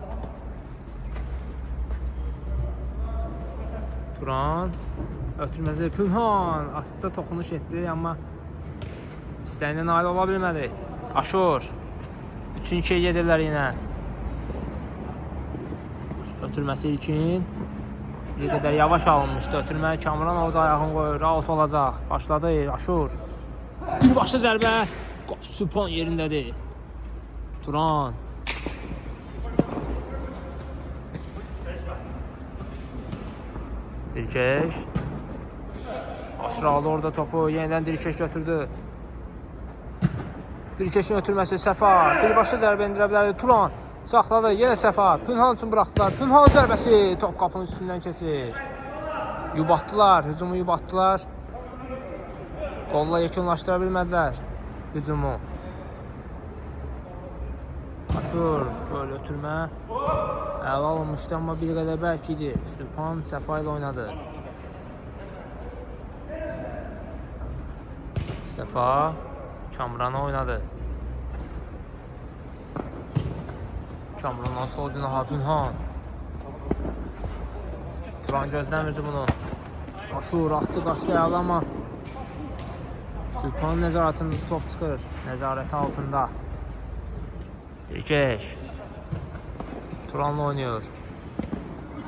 Turan. Ötürməzi Pünhan. Asıda toxunuş etdi, amma istəyinə nail ola bilmədi. Aşur. 3-2-yə gedirlər yenə. Ötürməsi ilkin. Bir qədər yavaş alınmışdı ötürmə. Kamran orada ayağını qoyur. Out olacaq. Başladı Aşur. Birbaşlı zərbə. Süpon yerindədir. Turan. Dilkeş. Aşır aldı orada topu. Yenidən Dilkeş götürdü. Dilkeşin ötürməsi Səfa. Birbaşlı zərbə indirə bilərdi. Turan. Saxladı. Yenə Səfa. Pünhan üçün buraxdılar. Pünhan zərbəsi. Top qapının üstündən keçir. Yubatdılar. Hücumu yubatdılar. Qolla yekunlaşdıra bilmədilər hücumu. Aşur. Böyle ötürmə. Əla alınmışdı, amma bir qədər bəlkə idi. Sübhan Səfa ilə oynadı. Səfa Kamran'a oynadı. Kamran'dan sol dinaha Pünhan. Turan gözləmirdi bunu. Aşur atdı, qaçdı əla, amma Sübhan nəzarətində top çıxır. Nəzarəti altında. Dilkeş. Turan'la oynuyor.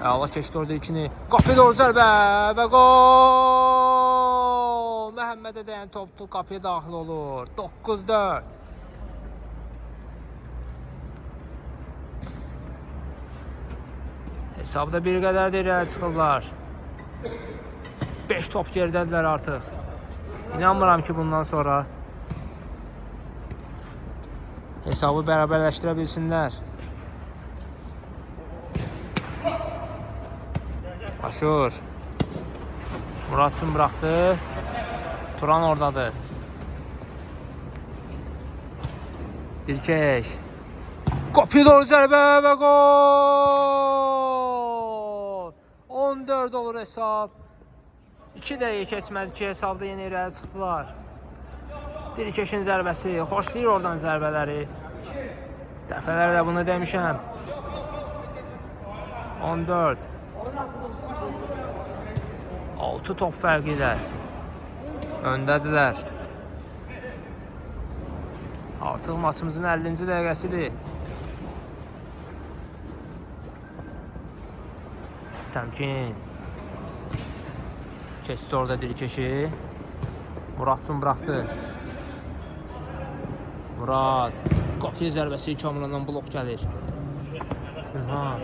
Əla keçdi orada ikini. Qapıya doğru zərbə və gol! Məhəmmədə dəyən topdu, qapıya daxil olur. 9-4. Hesabda bir qədər də irəli çıxırlar. 5 top geridədirlər artıq. İnanmıram ki, bundan sonra hesabı bərabərləşdirə bilsinlər. Aşur. Murad üçün buraxdı. Turan oradadır. Dilkeş. Qapıya doğru zərbə və gol! 14 olur hesab. 2 dəqiqə keçmədi ki, hesabda yenə irəli çıxdılar. Dilkeşin zərbəsi. Xoşlayır oradan zərbələri. Dəfələrlə bunu demişəm. 14. 6 top fərqi ilə öndədirlər. Artıq maçımızın 50-ci dəqiqəsidir. Təmkin. Keçdi orada Dilkeşi. Murad üçün buraxdı. Murad. Qapıya zərbəsi Kamrandan blok gəlir. Pünhan.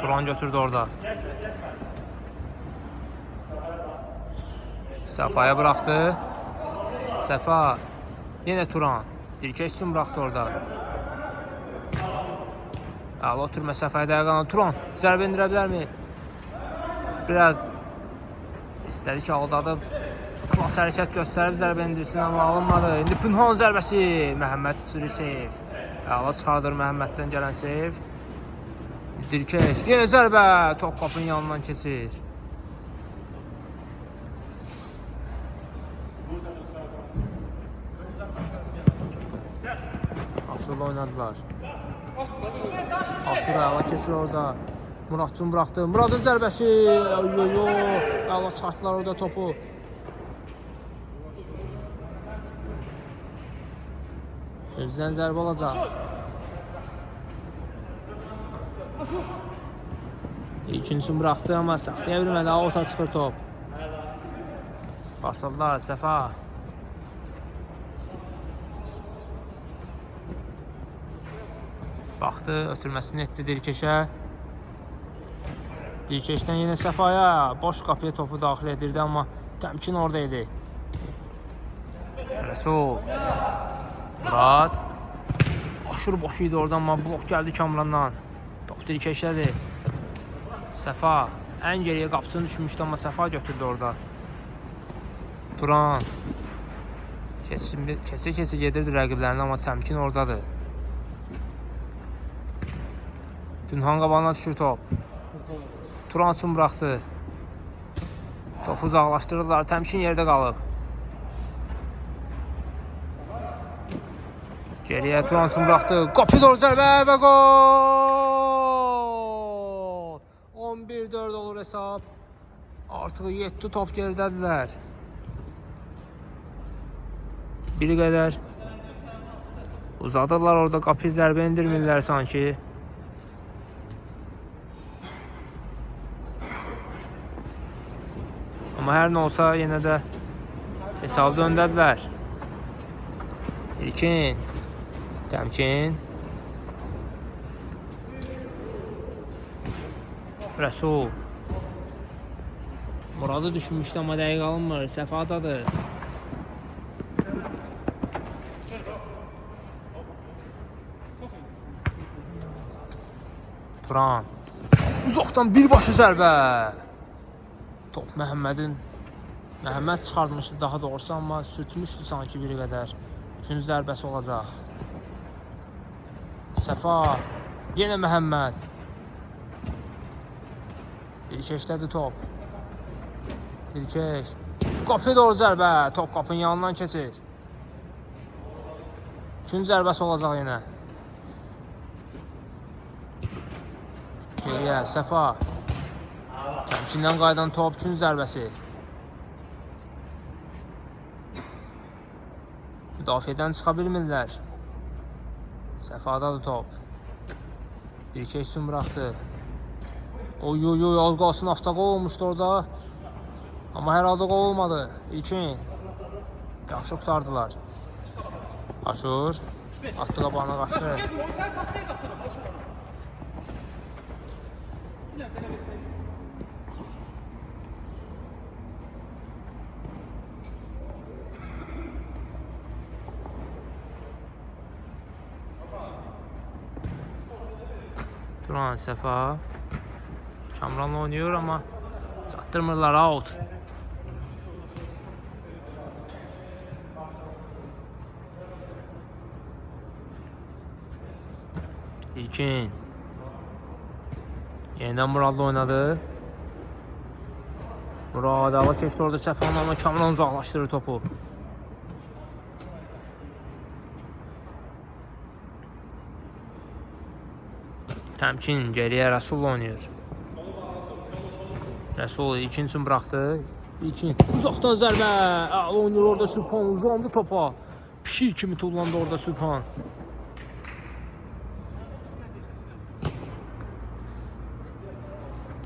Turan götürdü orada. Səfaya bıraktı. Səfa. Yine Turan. Dilkeş üçün bıraktı orada. Əla ötürmə səfəyə qalan Turan zərbə endirə bilərmi? Biraz istədi ki, aldadıb klas hərəkət göstərib zərbə endirsin, amma alınmadı. İndi Pünhan zərbəsi. Məhəmməd sürü seyf. Əla çıxardır Məhəmməddən gələn seyf. Dirkeş. Yenə zərbə. Top qapının yanından keçir. Aşurla oynadılar. Aşur əla keçir orada. Muradcun bıraxdı. Muradın zərbəsi. Əla çıxartdılar orada topu. Gözdən zərbə olacaq. İkincisini bıraxdı, amma saxlaya bilmədi. Ota çıxır top. Başladılar Səfa. Baxdı, ötürməsini etdi Dirkeşə. Dirkeşdən yenə Səfaya. Boş qapıya topu daxil edirdi, amma təmkin orada idi. Rəsul. Murad. Aşır boş idi oradan, amma blok gəldi Kamrandan. Top Dirkeşdədir. Səfa. Ən geriyə qapısını düşmüşdü, amma Səfa götürdü orada. Turan. Keçə gedirdi rəqiblərinə, amma təmkin oradadır. Pünhan qabağına düşür top. Turan üçün bıraxdı. Topu uzaqlaşdırırlar. Təmkin yerdə qalıb. Geriyə Turan üçün bıraxdı. Qapı doğru zərbə və gol! 11-4 olur hesab. Artıq 7 top geridədirlər. Biri qədər uzadırlar orada. Qapı zərbə endirmirlər sanki. Amma hər nə olsa yenə də hesabı döndədilər. İlkin. Təmkin. Rəsul. Muradı düşünmüşdü, amma dəqiq alınmır. Səfadadır. Turan. Uzaqdan birbaşa zərbə. Top Məhəmməd çıxartmışdı daha doğrusu, amma sürtmüşdü sanki biri qədər. Üçüncü zərbəsi olacaq. Səfa. Yenə Məhəmməd. Dirkeşdədir top. Dirkeş. Qapıya doğru zərbə. Top qapının yanından keçir. Üçüncü zərbəsi olacaq yenə. Geriyə Səfa. Təmkindən qaydan top, üçüncü zərbəsi. Müdafiədən çıxa bilmirlər. Səfadadır top. Dirkeş üçün bıraxdı. Oy, az qalsın avtogol olmuşdu orada. Amma hər halda qol olmadı. İlkin. Yaxşı qurtardılar. Aşur. Atdı qabağına qaçdı. Turan, Səfa. Kamranla oynuyor, amma çatdırmırlar, out. İlkin. Yeniden Muradla oynadı. Murad ala keçdi orada Səfanla, amma Kamran uzaqlaşdırır topu. Təmkin geriyə Rəsul oynayır. Rəsul İlkin üçün bıraxdı. İlkin uzaqdan zərbə. Əla oynayır orada Sübhan, uzandı topa. Pişik kimi tullandı orada Sübhan.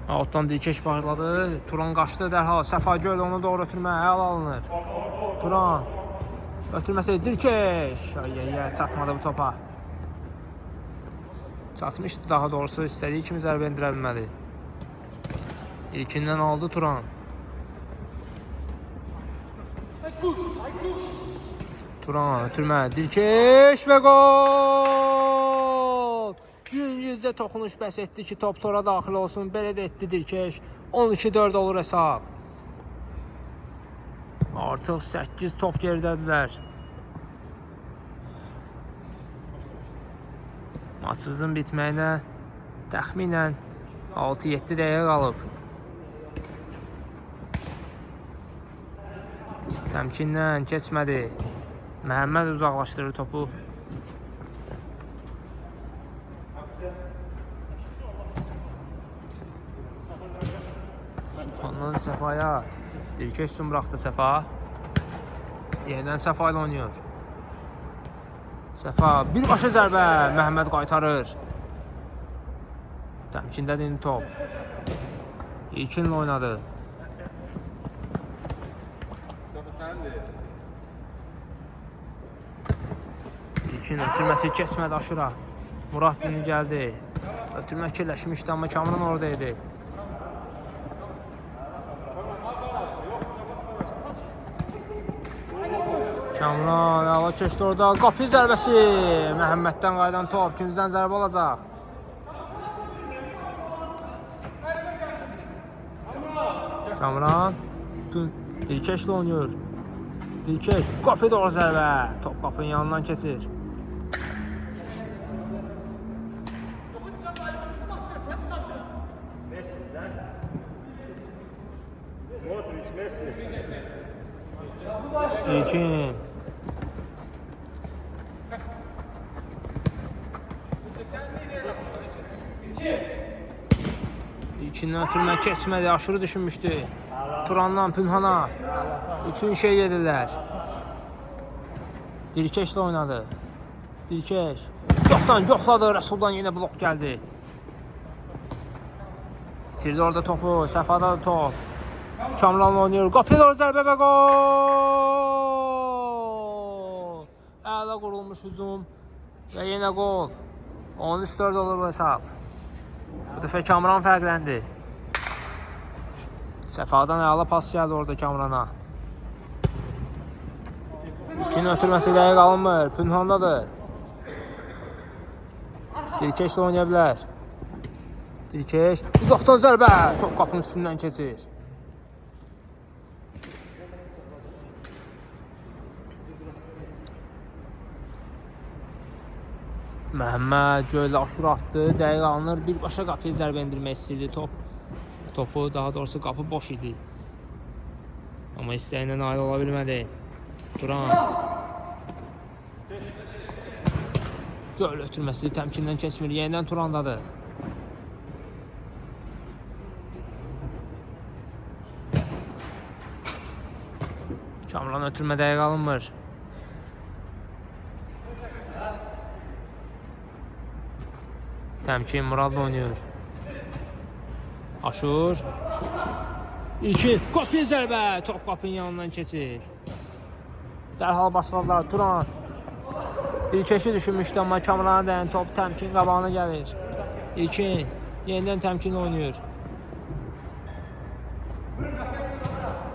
Altdan Dirkeş başladı. Turan qaçdı dərhal. Səfa göl onu doğru ötürmə. Əla alınır. Turan. Ötürməsi Dirkeş. Çatmadı bu topa. Çatmışdı daha doğrusu. İstədiyi kimi zərbə endirə bilmədi. İlkindən aldı Turan. Turan ötürmə. Dirkeş və gol! Yüngülcə toxunuş bəs etdi ki, top tora daxil olsun. Belə də etdi Dirkeş. 12-4 olur hesab. Artıq 8 top geridədirlər. Maçımızın bitməyinə təxminən 6-7 dəqiqə qalıb. Təmkindən keçmədi. Məhəmməd uzaqlaşdırır topu. Ondan Səfaya. Dirkeş üçün buraxdı Səfa. Yeniden Səfa ilə oynuyor. Səfa birbaşa zərbə. Məhəmməd qaytarır. Təmkindədir indi top. İlkinlə oynadı. İlkin ötürməsi keçmədi aşıra. Murad Dini gəldi. Ötürmə kirləşmişdi, amma Kamran oradaydı. Kamran əla keçdi orada. Qapı zərbəsi. Məhəmməddən qaydan top. Gündüzdən zərbə olacaq. Kamran Dirkeşlə oynuyor. Dirkeş qapı doğru zərbə. Top qapının yanından keçir. İlkin. İlkindən ötürmə keçmədi. Aşırı düşünmüşdü. Turandan Pünhana. Üçün şey yedirlər. Dirkeşlə oynadı. Dirkeş. Çoxdan yoxladı. Rəsuldan yenə blok gəldi. Bitirdi orada topu. Səfada da top. Kamranla oynuyor. Qapıya doğru zərbə və gol. Əla qurulmuş hücum. Və yenə gol. 13-4 olur bu hesab. Bu dəfə Kamran fərqləndi. Səfadan əla pas gəldi orada Kamrana. İkinin ötürməsi dəqiq alınmır. Pünhandadır. Dirkeşlə oynaya bilər. Dirkeş. Uzaqdan zərbə. Top qapının üstündən keçir. Məhəmməd göylə aşırı atdı. Dəqiq alınır. Birbaşa qapıya zərbə endirmək istəyirdi top. Topu, daha doğrusu qapı boş idi. Amma istəyinə nail ola bilmədi. Turan. Göl ötürməsi təmkindən keçmir. Yenidən Turandadır. Kamran ötürmə dəqiq alınmır. Təmkin Muradla oynuyor. Aşur. İlkin. Qapıya zərbə. Top qapının yanından keçir. Dərhal başladılar. Turan. Dirkeşi düşünmüşdü, amma Kamrana dəyən top Təmkin qabağına gəlir. İlkin. Yenidən Təmkin oynuyor.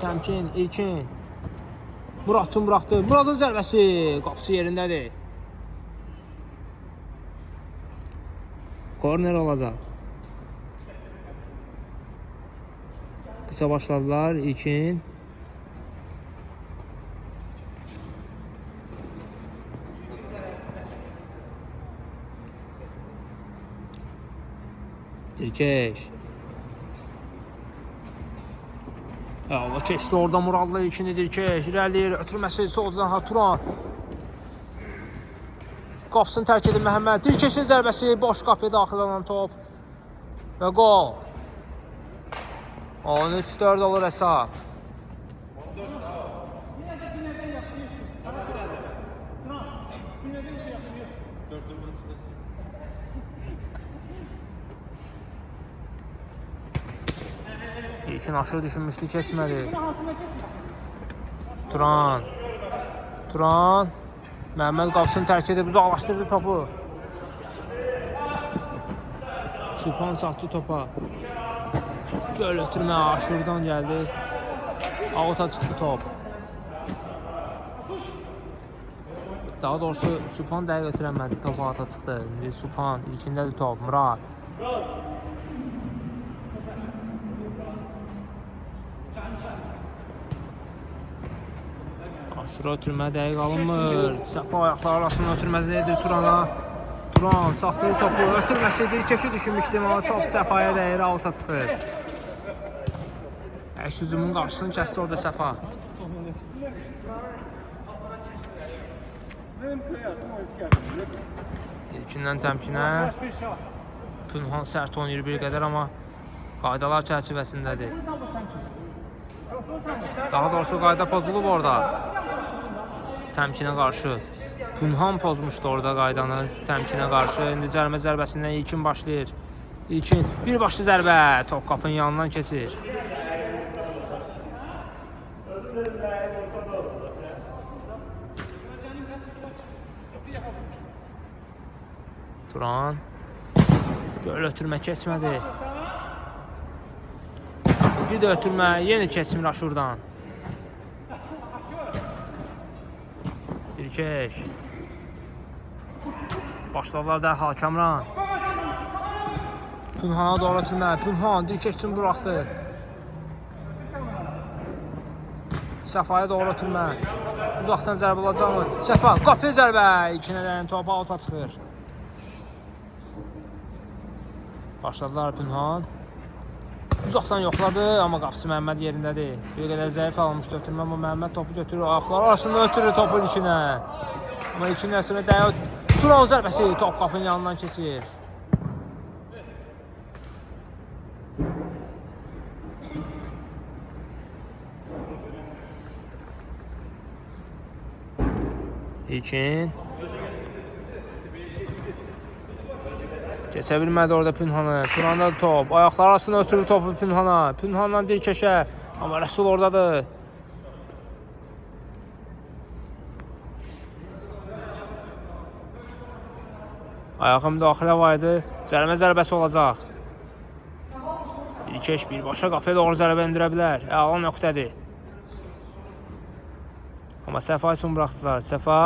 Təmkin. İlkin. Murad üçün buraxdı. Muradın zərbəsi. Qapısı yerindədir. Korner olacaq. Qısa başladılar. İlkin. Dirkeş. Allah keçdi orada Muradla ilkini Dirkeş. İrəliyir. Ötürməsi soldan Turan. Qapısını tərk edir Məhəmməd. Dirkeşin zərbəsi. Boş qapıya daxil olan top. Və gol. 13-4 olur hesab. İlkin aşırı düşünmüşdü, keçmədi. Turan. Məhəmməd qapısını tərk edib uzaqlaşdırdı topu. Sübhan çatdı topa. Göl ötürmə Aşurdan gəldi. Avuta çıxdı top. Daha doğrusu Supan dəqiq ötürəmədi. Top ata çıxdı. İndi Supan ilkindədir top. Murad. Aşırı ötürmə dəqiq alınmır. Səfa ayaqlar arasında ötürməsi edir Turana. Turan saxlayır topu. Ötürməsidir. Keşi düşünmüşdüm ama top Səfaya dəyir. Avuta çıxır. Əş hücumun qarşısını kəsdi orada Səfa. İlkindən təmkinə. Pünhan sərt oynayır bir qədər, amma qaydalar çərçivəsindədir. Daha doğrusu qayda pozulub orada. Təmkinə qarşı. Pünhan pozmuşdu orada qaydanı təmkinə qarşı. İndi cərimə zərbəsindən İlkin başlayır. İlkin bir başlı zərbə. Top qapının yanından keçir. Turan. Göl ötürmə keçmədi. Bir də ötürmə yenə keçmir Aşurdan. Dirkeş. Başladılar dərhal Kamran. Pünhana doğru ötürmə. Pünhan Dirkeş üçün buraxdı. Səfaya doğru ötürmə. Uzaqdan zərbə olacaqmı? Səfa qapıya zərbə. İkinədən topu avuta çıxır. Başladılar Pünhan. Uzaqdan yoxladı, amma qapısı Məhəmməd yerindədir. Bir qədər zəif almışdı ötürmə, amma Məhəmməd topu götürür. Ayaqlar arasında ötürür topu ilkinə. Amma ilkindən sonra dəyə Turan zərbəsi top qapının yanından keçir. İlkin. Keçə bilmədi orada Pünhanı. Pünhanda top. Ayaqlar arasında ötürür topu Pünhana. Pünhandan Dirkeşə. Amma Rəsul oradadır. Ayağı müdaxilə var idi. Cərimə zərbəsi olacaq. Dirkeş birbaşa qapıya doğru zərbə endirə bilər. Əla nöqtədir. Amma Səfa üçün buraxdılar. Səfa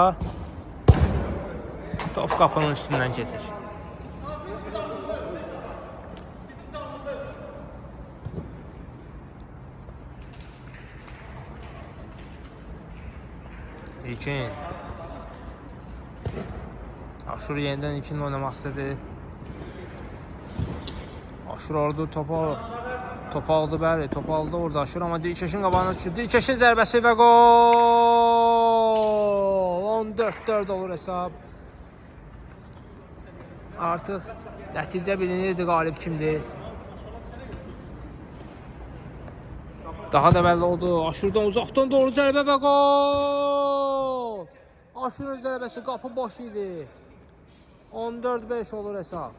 top qapının üstündən keçir. İlkin. Aşur yenidən İlkin oynamaq istədi. Aşur orada topu aldı, bəli, topu aldı orada Aşur, amma Dirkeşin qabağına düşür. Dirkeşin zərbəsi və gol! 14-4 olur hesab. Artıq nəticə bilinirdi, qalib kimdir. Daha da belli oldu. Aşurdan uzaqdan doğru zərbə və gol! Aşurun zərbəsi qapı boş idi. 14-5 olur hesab.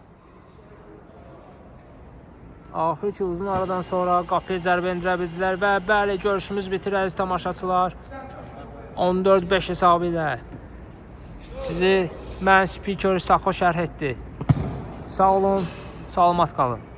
Axır ki uzun aradan sonra qapıya zərbə endirə bildilər və bəli, görüşümüz bitir əziz tamaşaçılar. 14-5 hesabı ilə sizi mən spiker Sako şərh etdi. Sağ olun, salamat qalın.